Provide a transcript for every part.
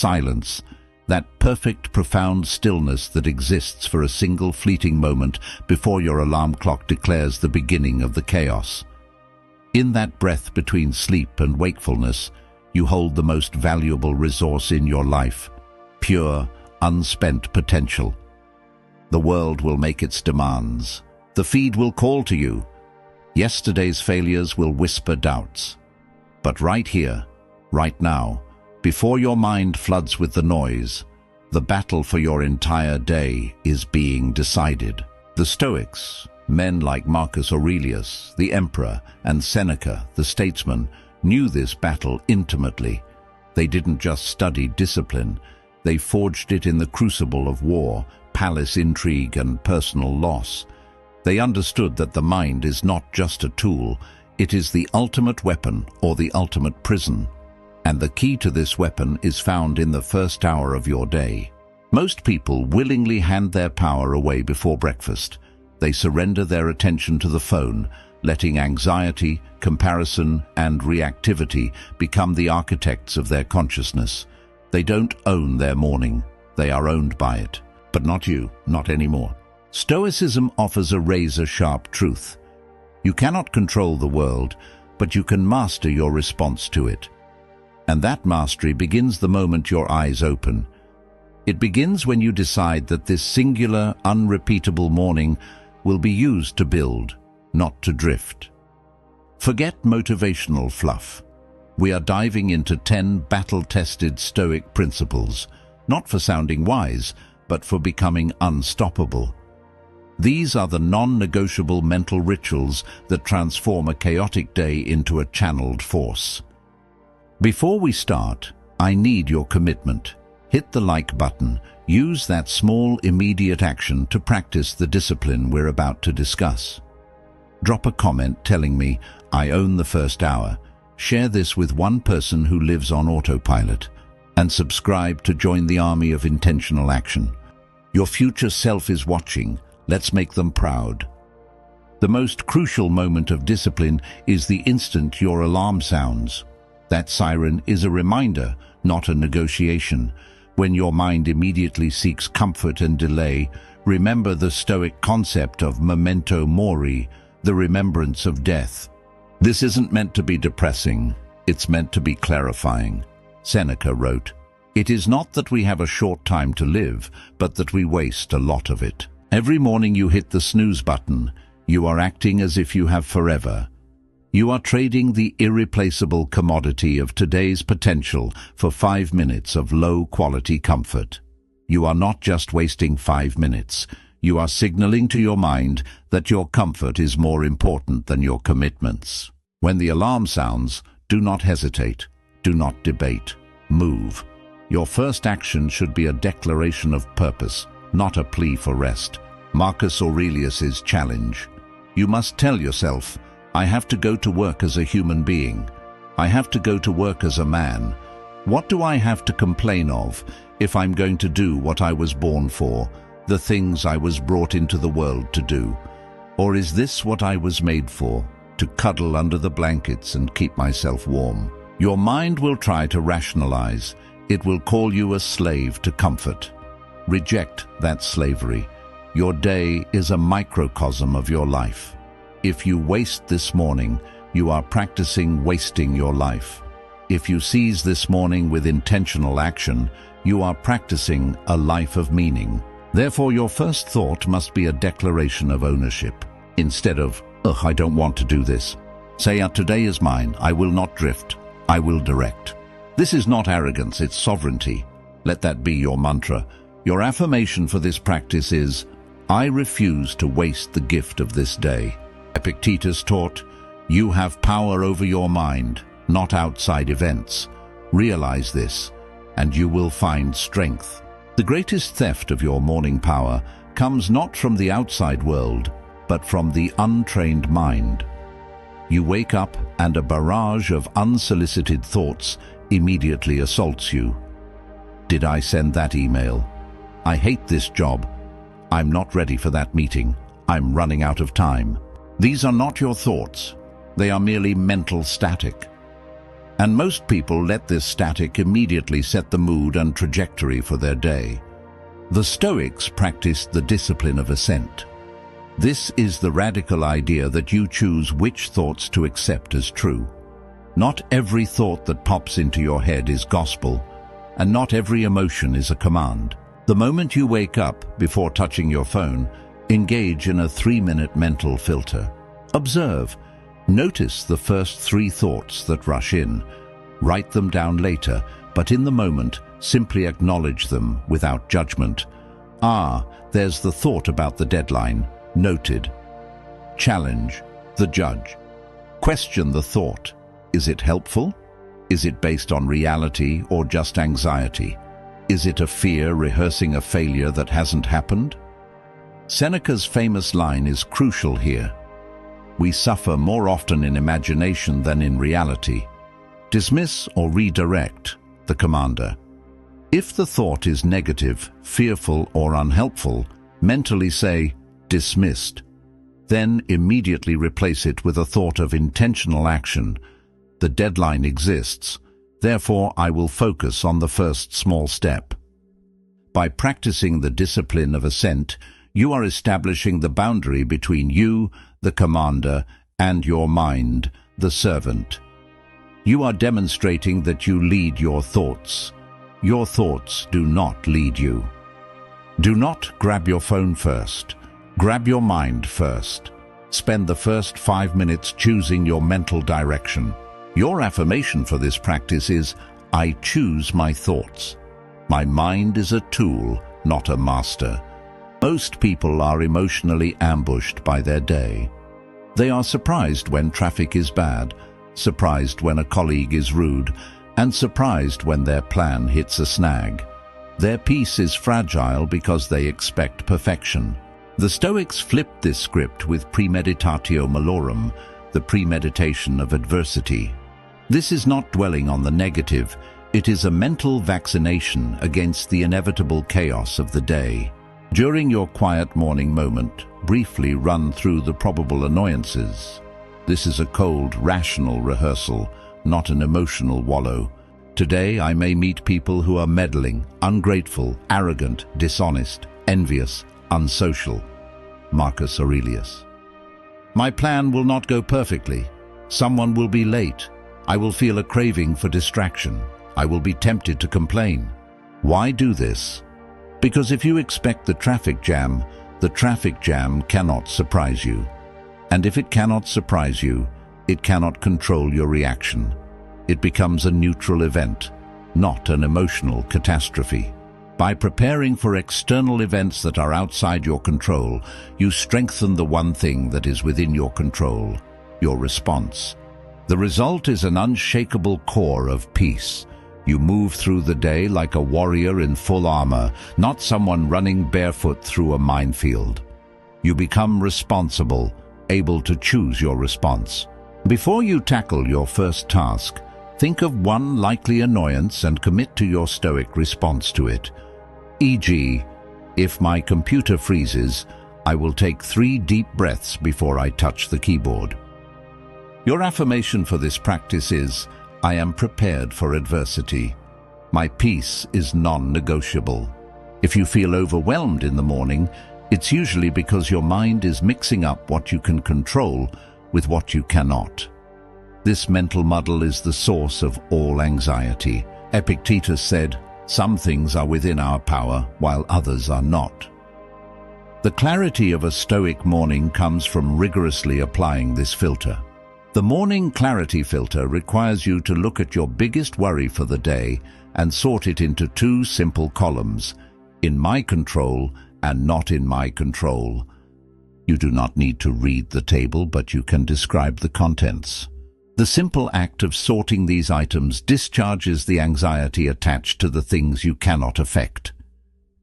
silence, that perfect, profound stillness that exists for a single fleeting moment before your alarm clock declares the beginning of the chaos. In that breath between sleep and wakefulness, you hold the most valuable resource in your life, pure, unspent potential. The world will make its demands. The feed will call to you. Yesterday's failures will whisper doubts. But right here, right now, before your mind floods with the noise, the battle for your entire day is being decided. The Stoics, men like Marcus Aurelius, the emperor, and Seneca, the statesman, knew this battle intimately. They didn't just study discipline, they forged it in the crucible of war, palace intrigue, and personal loss. They understood that the mind is not just a tool, it is the ultimate weapon or the ultimate prison. And the key to this weapon is found in the first hour of your day. Most people willingly hand their power away before breakfast. They surrender their attention to the phone, letting anxiety, comparison, and reactivity become the architects of their consciousness. They don't own their morning, they are owned by it. But not you, not anymore. Stoicism offers a razor-sharp truth. You cannot control the world, but you can master your response to it. And that mastery begins the moment your eyes open. It begins when you decide that this singular, unrepeatable morning will be used to build, not to drift. Forget motivational fluff. We are diving into 10 battle-tested Stoic principles, not for sounding wise, but for becoming unstoppable. These are the non-negotiable mental rituals that transform a chaotic day into a channeled force. Before we start, I need your commitment. Hit the like button. Use that small, immediate action to practice the discipline we're about to discuss. Drop a comment telling me, I own the first hour. Share this with one person who lives on autopilot. And subscribe to join the army of intentional action. Your future self is watching. Let's make them proud. The most crucial moment of discipline is the instant your alarm sounds. That siren is a reminder, not a negotiation. When your mind immediately seeks comfort and delay, remember the Stoic concept of memento mori, the remembrance of death. This isn't meant to be depressing, it's meant to be clarifying. Seneca wrote, "It is not that we have a short time to live, but that we waste a lot of it." Every morning you hit the snooze button, you are acting as if you have forever. You are trading the irreplaceable commodity of today's potential for 5 minutes of low-quality comfort. You are not just wasting 5 minutes. You are signaling to your mind that your comfort is more important than your commitments. When the alarm sounds, do not hesitate. Do not debate. Move. Your first action should be a declaration of purpose, not a plea for rest. Marcus Aurelius's challenge. You must tell yourself, I have to go to work as a human being. I have to go to work as a man. What do I have to complain of if I'm going to do what I was born for, the things I was brought into the world to do? Or is this what I was made for, to cuddle under the blankets and keep myself warm? Your mind will try to rationalize. It will call you a slave to comfort. Reject that slavery. Your day is a microcosm of your life. If you waste this morning, you are practicing wasting your life. If you seize this morning with intentional action, you are practicing a life of meaning. Therefore, your first thought must be a declaration of ownership. Instead of, I don't want to do this. Say, today is mine. I will not drift. I will direct. This is not arrogance, it's sovereignty. Let that be your mantra. Your affirmation for this practice is, I refuse to waste the gift of this day. Epictetus taught, you have power over your mind, not outside events. Realize this, and you will find strength. The greatest theft of your morning power comes not from the outside world, but from the untrained mind. You wake up and a barrage of unsolicited thoughts immediately assaults you. Did I send that email? I hate this job. I'm not ready for that meeting. I'm running out of time. These are not your thoughts. They are merely mental static. And most people let this static immediately set the mood and trajectory for their day. The Stoics practiced the discipline of assent. This is the radical idea that you choose which thoughts to accept as true. Not every thought that pops into your head is gospel, and not every emotion is a command. The moment you wake up, before touching your phone, engage in a 3-minute mental filter. Observe. Notice the first 3 thoughts that rush in. Write them down later, but in the moment, simply acknowledge them without judgment. Ah, there's the thought about the deadline. Noted. Challenge the judge. Question the thought. Is it helpful? Is it based on reality or just anxiety? Is it a fear rehearsing a failure that hasn't happened? Seneca's famous line is crucial here. We suffer more often in imagination than in reality. Dismiss or redirect the commander. If the thought is negative, fearful, or unhelpful, mentally say, dismissed. Then immediately replace it with a thought of intentional action. The deadline exists, therefore I will focus on the first small step. By practicing the discipline of assent, you are establishing the boundary between you, the commander, and your mind, the servant. You are demonstrating that you lead your thoughts. Your thoughts do not lead you. Do not grab your phone first. Grab your mind first. Spend the first 5 minutes choosing your mental direction. Your affirmation for this practice is, I choose my thoughts. My mind is a tool, not a master. Most people are emotionally ambushed by their day. They are surprised when traffic is bad, surprised when a colleague is rude, and surprised when their plan hits a snag. Their peace is fragile because they expect perfection. The Stoics flipped this script with premeditatio malorum, the premeditation of adversity. This is not dwelling on the negative, it is a mental vaccination against the inevitable chaos of the day. During your quiet morning moment, briefly run through the probable annoyances. This is a cold, rational rehearsal, not an emotional wallow. Today I may meet people who are meddling, ungrateful, arrogant, dishonest, envious, unsocial. Marcus Aurelius. My plan will not go perfectly. Someone will be late. I will feel a craving for distraction. I will be tempted to complain. Why do this? Because if you expect the traffic jam cannot surprise you. And if it cannot surprise you, it cannot control your reaction. It becomes a neutral event, not an emotional catastrophe. By preparing for external events that are outside your control, you strengthen the one thing that is within your control, your response. The result is an unshakable core of peace. You move through the day like a warrior in full armor, not someone running barefoot through a minefield. You become responsible, able to choose your response. Before you tackle your first task, think of one likely annoyance and commit to your stoic response to it. E.g., if my computer freezes, I will take 3 deep breaths before I touch the keyboard. Your affirmation for this practice is, I am prepared for adversity. My peace is non-negotiable. If you feel overwhelmed in the morning, it's usually because your mind is mixing up what you can control with what you cannot. This mental muddle is the source of all anxiety. Epictetus said, some things are within our power, while others are not. The clarity of a Stoic morning comes from rigorously applying this filter. The morning clarity filter requires you to look at your biggest worry for the day and sort it into 2 simple columns, in my control and not in my control. You do not need to read the table, but you can describe the contents. The simple act of sorting these items discharges the anxiety attached to the things you cannot affect.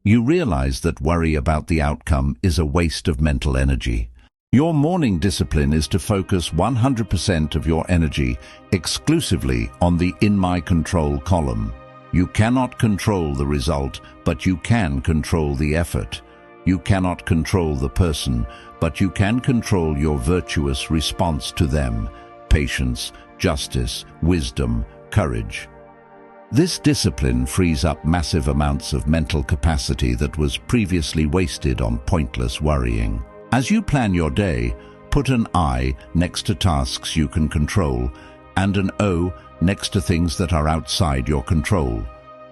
You realize that worry about the outcome is a waste of mental energy. Your morning discipline is to focus 100% of your energy exclusively on the in my control column. You cannot control the result, but you can control the effort. You cannot control the person, but you can control your virtuous response to them. Patience, justice, wisdom, courage. This discipline frees up massive amounts of mental capacity that was previously wasted on pointless worrying. As you plan your day, put an I next to tasks you can control and an O next to things that are outside your control.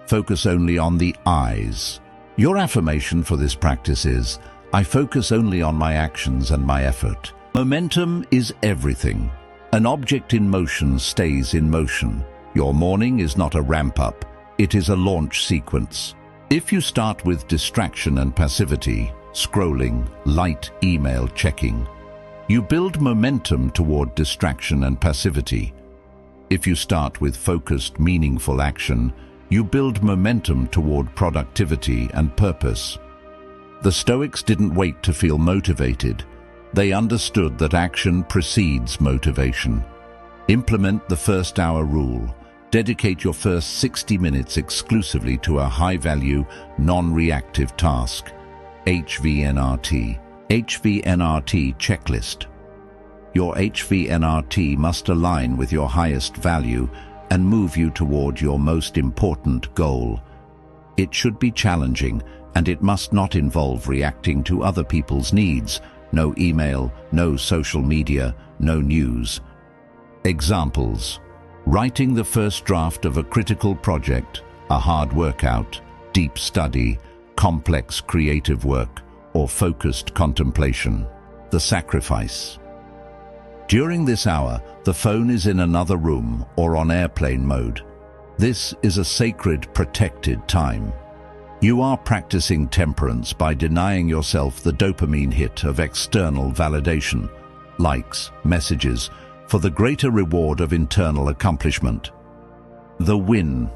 Focus only on the I's. Your affirmation for this practice is, I focus only on my actions and my effort. Momentum is everything. An object in motion stays in motion. Your morning is not a ramp-up, it is a launch sequence. If you start with distraction and passivity, scrolling, light email checking, you build momentum toward distraction and passivity. If you start with focused, meaningful action, you build momentum toward productivity and purpose. The Stoics didn't wait to feel motivated. They understood that action precedes motivation. Implement the first hour rule. Dedicate your first 60 minutes exclusively to a high-value, non-reactive task. HVNRT. HVNRT checklist. Your HVNRT must align with your highest value and move you toward your most important goal. It should be challenging, and it must not involve reacting to other people's needs. No email, no social media, no news. Examples: writing the first draft of a critical project, a hard workout, deep study, complex creative work, or focused contemplation. The sacrifice. During this hour, the phone is in another room or on airplane mode. This is a sacred, protected time. You are practicing temperance by denying yourself the dopamine hit of external validation, likes, messages, for the greater reward of internal accomplishment. The win.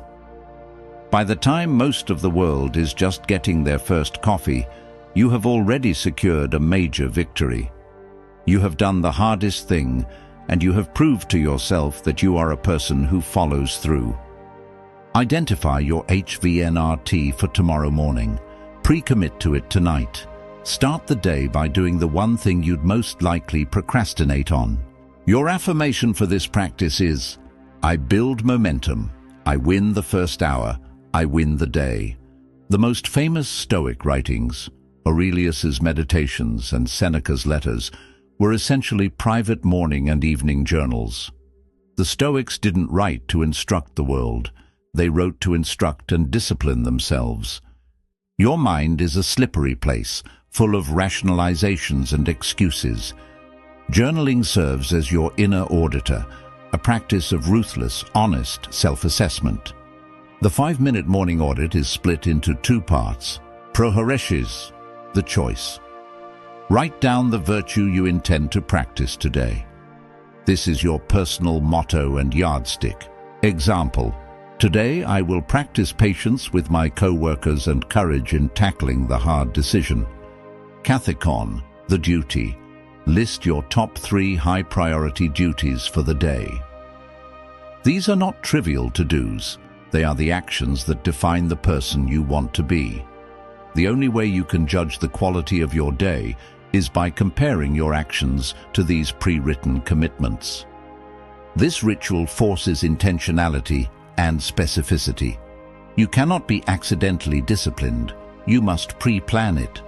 By the time most of the world is just getting their first coffee, you have already secured a major victory. You have done the hardest thing, and you have proved to yourself that you are a person who follows through. Identify your HVNRT for tomorrow morning. Pre-commit to it tonight. Start the day by doing the one thing you'd most likely procrastinate on. Your affirmation for this practice is, I build momentum. I win the first hour. I win the day. The most famous Stoic writings, Aurelius's Meditations and Seneca's letters, were essentially private morning and evening journals. The Stoics didn't write to instruct the world. They wrote to instruct and discipline themselves. Your mind is a slippery place, full of rationalizations and excuses. Journaling serves as your inner auditor, a practice of ruthless, honest self-assessment. The 5-minute morning audit is split into 2 parts. Prohoreshis, the choice. Write down the virtue you intend to practice today. This is your personal motto and yardstick. Example: today I will practice patience with my co-workers and courage in tackling the hard decision. Kathikon, the duty. List your top 3 high-priority duties for the day. These are not trivial to-dos. They are the actions that define the person you want to be. The only way you can judge the quality of your day is by comparing your actions to these pre-written commitments. This ritual forces intentionality and specificity. You cannot be accidentally disciplined. You must pre-plan it.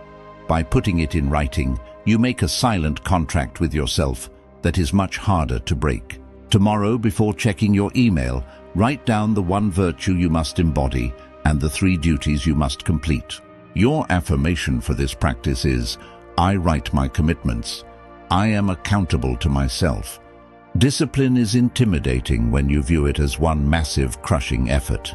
By putting it in writing, you make a silent contract with yourself that is much harder to break. Tomorrow, before checking your email, write down the 1 virtue you must embody and the 3 duties you must complete. Your affirmation for this practice is, I write my commitments. I am accountable to myself. Discipline is intimidating when you view it as one massive, crushing effort.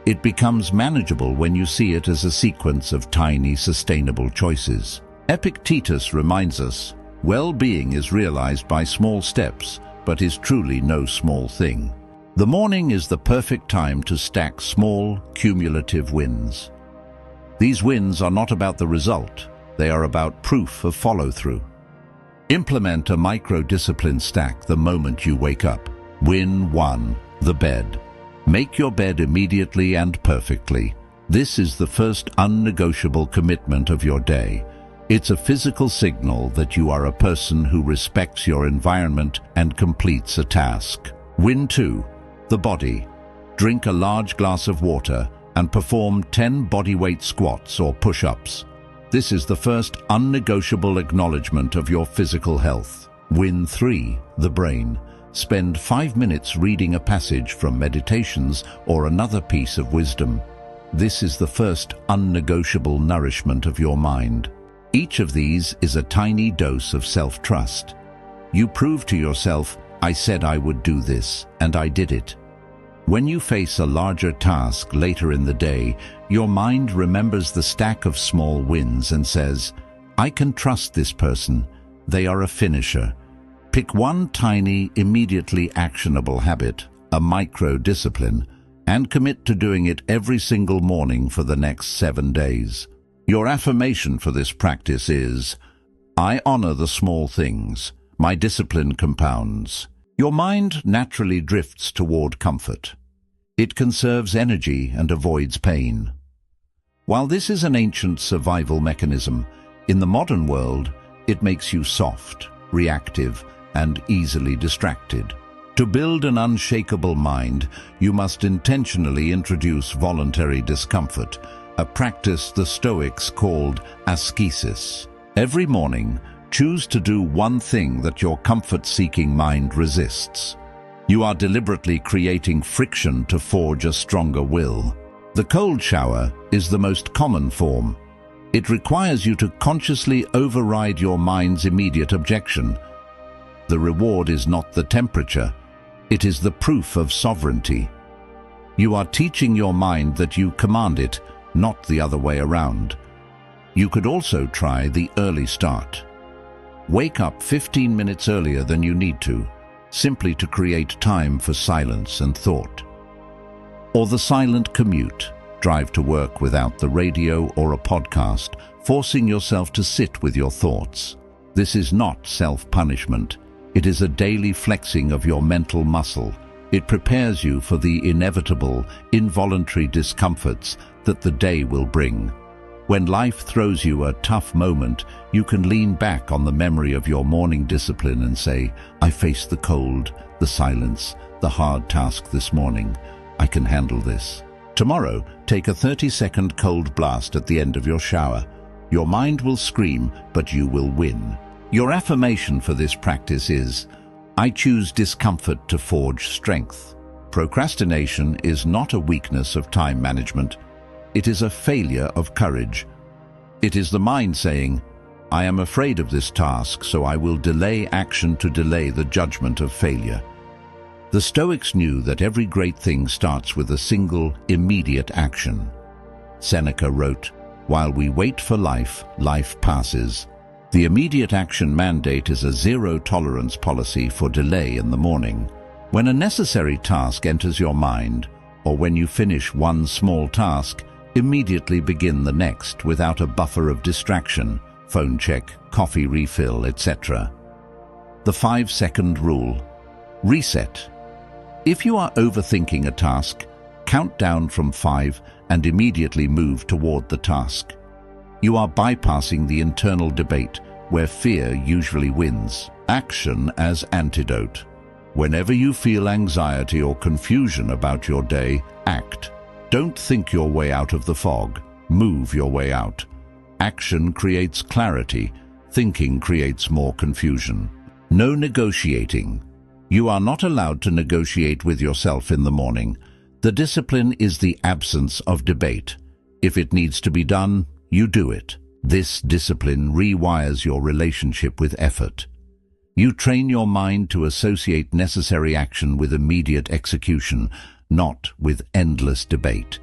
It becomes manageable when you see it as a sequence of tiny, sustainable choices. Epictetus reminds us, well-being is realized by small steps, but is truly no small thing. The morning is the perfect time to stack small, cumulative wins. These wins are not about the result. They are about proof of follow-through. Implement a micro-discipline stack the moment you wake up. Win 1. The bed. Make your bed immediately and perfectly. This is the first unnegotiable commitment of your day. It's a physical signal that you are a person who respects your environment and completes a task. Win 2. The body. Drink a large glass of water and perform 10 bodyweight squats or push-ups. This is the first unnegotiable acknowledgement of your physical health. Win 3. The brain. Spend 5 minutes reading a passage from Meditations or another piece of wisdom. This is the first unnegotiable nourishment of your mind. Each of these is a tiny dose of self-trust. You prove to yourself, I said I would do this, and I did it. When you face a larger task later in the day, your mind remembers the stack of small wins and says, I can trust this person. They are a finisher. Pick one tiny, immediately actionable habit, a micro-discipline, and commit to doing it every single morning for the next 7 days. Your affirmation for this practice is, I honor the small things. My discipline compounds. Your mind naturally drifts toward comfort. It conserves energy and avoids pain. While this is an ancient survival mechanism, in the modern world, it makes you soft, reactive, and easily distracted. To build an unshakable mind, you must intentionally introduce voluntary discomfort, a practice the Stoics called ascesis. Every morning, choose to do one thing that your comfort-seeking mind resists. You are deliberately creating friction to forge a stronger will. The cold shower is the most common form. It requires you to consciously override your mind's immediate objection. The reward is not the temperature. It is the proof of sovereignty. You are teaching your mind that you command it, not the other way around. You could also try the early start. Wake up 15 minutes earlier than you need to, simply to create time for silence and thought. Or the silent commute. Drive to work without the radio or a podcast, forcing yourself to sit with your thoughts. This is not self-punishment. It is a daily flexing of your mental muscle. It prepares you for the inevitable, involuntary discomforts that the day will bring. When life throws you a tough moment, you can lean back on the memory of your morning discipline and say, I faced the cold, the silence, the hard task this morning. I can handle this. Tomorrow, take a 30-second cold blast at the end of your shower. Your mind will scream, but you will win. Your affirmation for this practice is, I choose discomfort to forge strength. Procrastination is not a weakness of time management. It is a failure of courage. It is the mind saying, I am afraid of this task, so I will delay action to delay the judgment of failure. The Stoics knew that every great thing starts with a single, immediate action. Seneca wrote, while we wait for life, life passes. The immediate action mandate is a zero-tolerance policy for delay in the morning. When a necessary task enters your mind, or when you finish one small task, immediately begin the next without a buffer of distraction, phone check, coffee refill, etc. The 5-second rule. Reset. If you are overthinking a task, count down from 5 and immediately move toward the task. You are bypassing the internal debate where fear usually wins. Action as antidote. Whenever you feel anxiety or confusion about your day, act. Don't think your way out of the fog. Move your way out. Action creates clarity. Thinking creates more confusion. No negotiating. You are not allowed to negotiate with yourself in the morning. The discipline is the absence of debate. If it needs to be done, you do it. This discipline rewires your relationship with effort. You train your mind to associate necessary action with immediate execution, not with endless debate.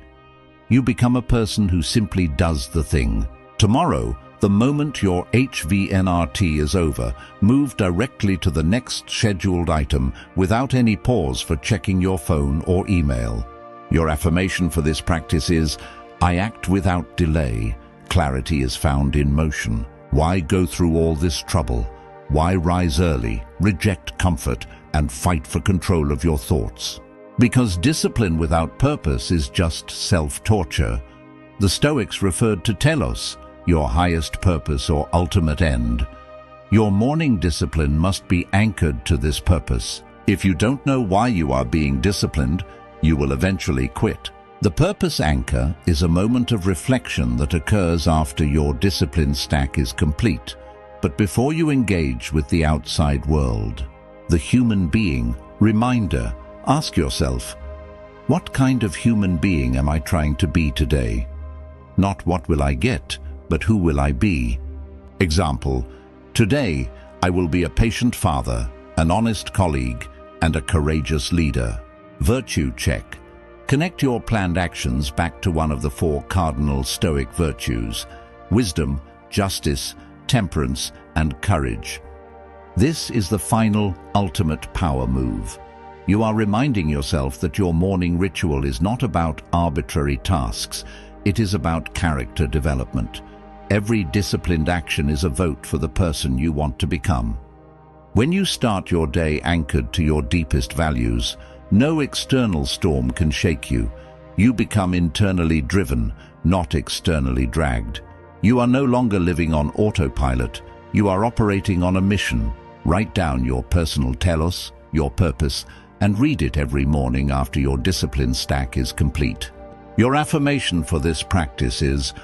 You become a person who simply does the thing. Tomorrow, the moment your HVNRT is over, move directly to the next scheduled item without any pause for checking your phone or email. Your affirmation for this practice is, I act without delay. Clarity is found in motion. Why go through all this trouble? Why rise early, reject comfort, and fight for control of your thoughts? Because discipline without purpose is just self-torture. The Stoics referred to telos, your highest purpose or ultimate end. Your morning discipline must be anchored to this purpose. If you don't know why you are being disciplined, You will eventually quit. The purpose anchor is a moment of reflection that occurs after your discipline stack is complete, but before you engage with the outside world. The human being reminder. Ask yourself, what kind of human being am I trying to be today? Not what will I get, but who will I be? Example, today I will be a patient father, an honest colleague, and a courageous leader. Virtue check. Connect your planned actions back to one of the 4 cardinal Stoic virtues: wisdom, justice, temperance, and courage. This is the final, ultimate power move. You are reminding yourself that your morning ritual is not about arbitrary tasks. It is about character development. Every disciplined action is a vote for the person you want to become. When you start your day anchored to your deepest values, no external storm can shake you. You become internally driven, not externally dragged. You are no longer living on autopilot. You are operating on a mission. Write down your personal telos, your purpose, and read it every morning after your discipline stack is complete. Your affirmation for this practice is,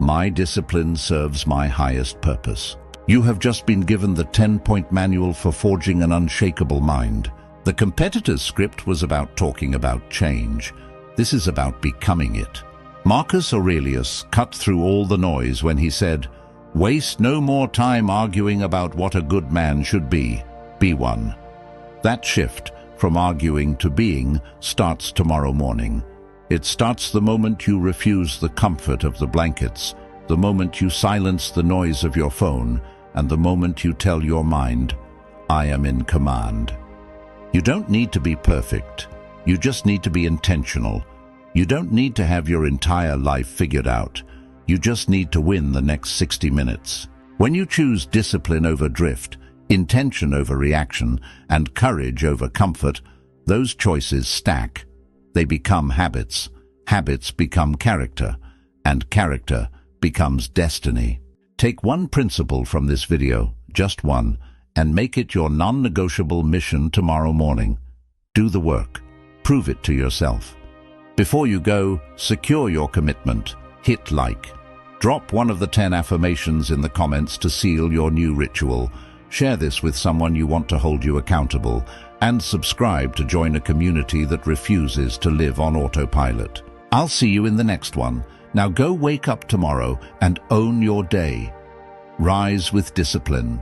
"My discipline serves my highest purpose." You have just been given the 10-point manual for forging an unshakable mind. The competitor's script was about talking about change. This is about becoming it. Marcus Aurelius cut through all the noise when he said, "Waste no more time arguing about what a good man should be. Be one." That shift from arguing to being starts tomorrow morning. It starts the moment you refuse the comfort of the blankets, the moment you silence the noise of your phone, and the moment you tell your mind, "I am in command." You don't need to be perfect. You just need to be intentional. You don't need to have your entire life figured out. You just need to win the next 60 minutes. When you choose discipline over drift, intention over reaction, and courage over comfort, those choices stack. They become habits. Habits become character, and character becomes destiny. Take one principle from this video, just one, and make it your non-negotiable mission tomorrow morning. Do the work. Prove it to yourself. Before you go, secure your commitment. Hit like. Drop one of the 10 affirmations in the comments to seal your new ritual. Share this with someone you want to hold you accountable, and subscribe to join a community that refuses to live on autopilot. I'll see you in the next one. Now go wake up tomorrow and own your day. Rise with discipline.